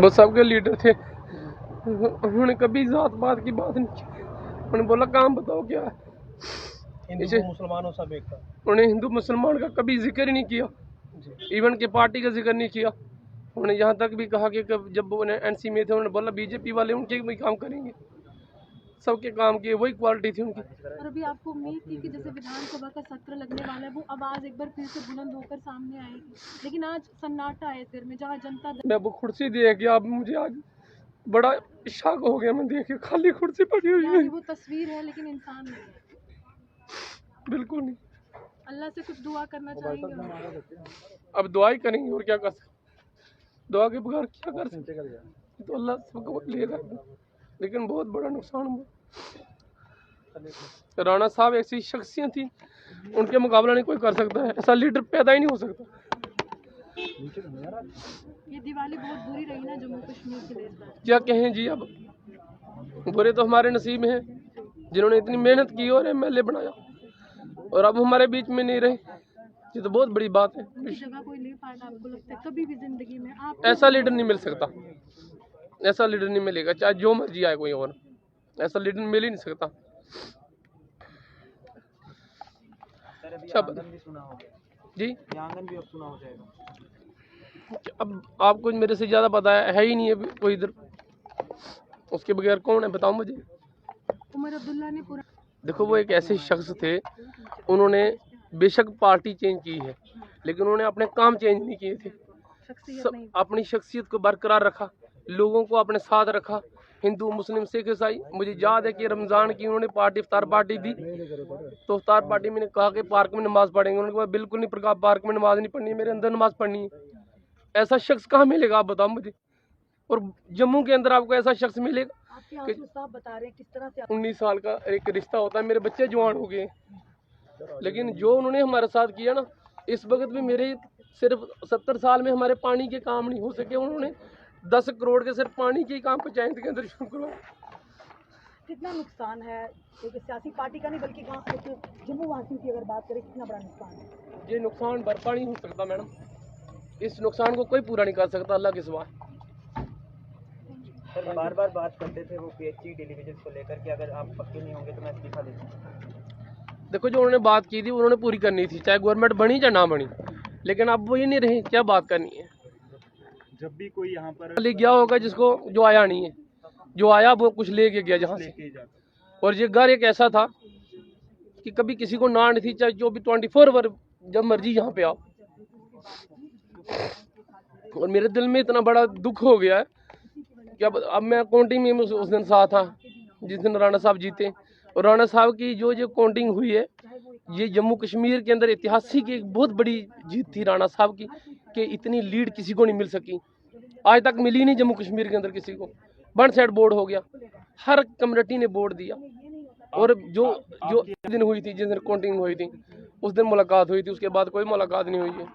वो सबके लीडर थे। उन्होंने कभी जात पात की बात नहीं की। उन्होंने बोला काम बताओ क्या है, हिंदू मुसलमानों सब एक था। उन्होंने हिंदू मुसलमान का कभी जिक्र ही नहीं किया, इवन के पार्टी का जिक्र नहीं किया। उन्होंने यहाँ तक भी कहा कि जब वो एनसी में थे उन्होंने बोला बीजेपी वाले उनके भी काम करेंगे, सबके काम किए, वही क्वालिटी थी उनकी। और अभी आपको उम्मीद थी कि जैसे विधानसभा का सत्र लगने वाला है वो आवाज एक बार फिर से बुलंद होकर सामने आएगी, लेकिन आज सन्नाटा है सिर में, जहाँ जनता मैं वो कुर्सी देख के अब मुझे आज बड़ा शक हो गया, मैं देख के खाली कुर्सी पड़ी हुई है। वो तस्वीर है लेकिन इंसान नहीं है। बिल्कुल नहीं। अल्लाह से कुछ दुआ करना चाहेंगे? अब दुआ ही करेंगे और क्या कर सकते, दुआ के बगैर क्या कर सकते, तो अल्लाह सबको लेगा। लेकिन बहुत बड़ा नुकसान हुआ। राणा साहब ऐसी शख्सियत थी, उनके मुकाबला नहीं कोई कर सकता है, ऐसा लीडर पैदा ही नहीं हो सकता। ये दिवाली बहुत बुरी रही ना जम्मू कश्मीर के लिए। क्या कहें जी, अब बुरे तो हमारे नसीब में हैं जिन्होंने इतनी मेहनत की और एमएलए बनाया और अब हमारे बीच में नहीं रहे। ये तो बहुत बड़ी बात है। जगह कोई ले पाएगा आपको लगता है कभी भी जिंदगी में? आप ऐसा लीडर नहीं मिल सकता, ऐसा लीडर नहीं मिलेगा, चाहे जो मर्जी आए कोई और, ऐसा लीडर मिल ही नहीं सकता। आंगन भी सुना हो गया जी, आंगन भी अब सुना हो जाएगा। अब आपको मेरे से ज़्यादा पता है ही नहीं है कोई इधर, उसके बगैर कौन है बताओ मुझे। उमर अब्दुल्ला ने पूरा, देखो वो एक ऐसे शख्स थे, उन्होंने बेशक पार्टी चेंज की है लेकिन उन्होंने अपने काम चेंज नहीं किए थे। अपनी शख्सियत को बरकरार रखा, लोगों को अपने साथ रखा, हिंदू मुस्लिम सिख ईसाई। मुझे याद है कि रमज़ान की उन्होंने पार्टी इफ्तार पार्टी दी, तो इफ्तार पार्टी में कहा कि पार्क में नमाज़ पढ़ेंगे। उन्होंने कहा बिल्कुल नहीं, पार्क में नमाज़ नहीं पढ़नी है, मेरे अंदर नमाज़ पढ़नी है। ऐसा शख्स कहाँ मिलेगा आप बताओ मुझे, और जम्मू के अंदर आपको ऐसा शख्स मिलेगा? बता रहे हैं किस तरह से 19 साल का एक रिश्ता होता है, मेरे बच्चे जवान हो गए, लेकिन जो उन्होंने हमारे साथ किया ना, इस वक्त भी मेरे सिर्फ 70 साल में हमारे पानी के काम नहीं हो सके, उन्होंने 10 करोड़ के सिर्फ पानी के काम पंचायत के अंदर शुरू करो। कितना नुकसान है एक सियासी पार्टी का नहीं बल्कि जम्मू वासियों की अगर बात करें, कितना बड़ा नुकसान है? ये नुकसान भरपा नहीं हो सकता मैडम, इस नुकसान को कोई पूरा नहीं कर सकता अल्लाह के सिवा। सर बार बार बात करते थे वो पीएचई टेलीविजन को लेकर कि अगर आप पक्के नहीं होंगे तो मैं इस्तीफा दे दूंगा। देखो जो उन्होंने बात की थी उन्होंने पूरी करनी थी, चाहे गवर्नमेंट बनी चाहे ना बनी, लेकिन अब वो ये नहीं रहे, क्या बात करनी है। जब भी कोई यहाँ पर ले गया होगा जिसको, जो आया नहीं है, जो आया वो कुछ लेके गया जहाँ से। और ये घर एक ऐसा था कि कभी किसी को ना नहीं थी, चाहे जो भी 24 आवर जब मर्जी यहाँ पे आओ। और मेरे दिल में इतना बड़ा दुख हो गया है कि अब मैं काउंटिंग में उस दिन साथ था जिस दिन राणा साहब जीते, और राणा साहब की जो काउंटिंग हुई है, ये जम्मू कश्मीर के अंदर ऐतिहासिक एक बहुत बड़ी जीत थी राणा साहब की, कि इतनी लीड किसी को नहीं मिल सकी, आज तक मिली नहीं जम्मू कश्मीर के अंदर किसी को। वन साइड बोर्ड हो गया, हर कम्युनिटी ने वोट दिया। और जो दिन हुई थी, जिस दिन काउंटिंग हुई थी, उस दिन मुलाकात हुई थी, उसके बाद कोई मुलाकात नहीं हुई है।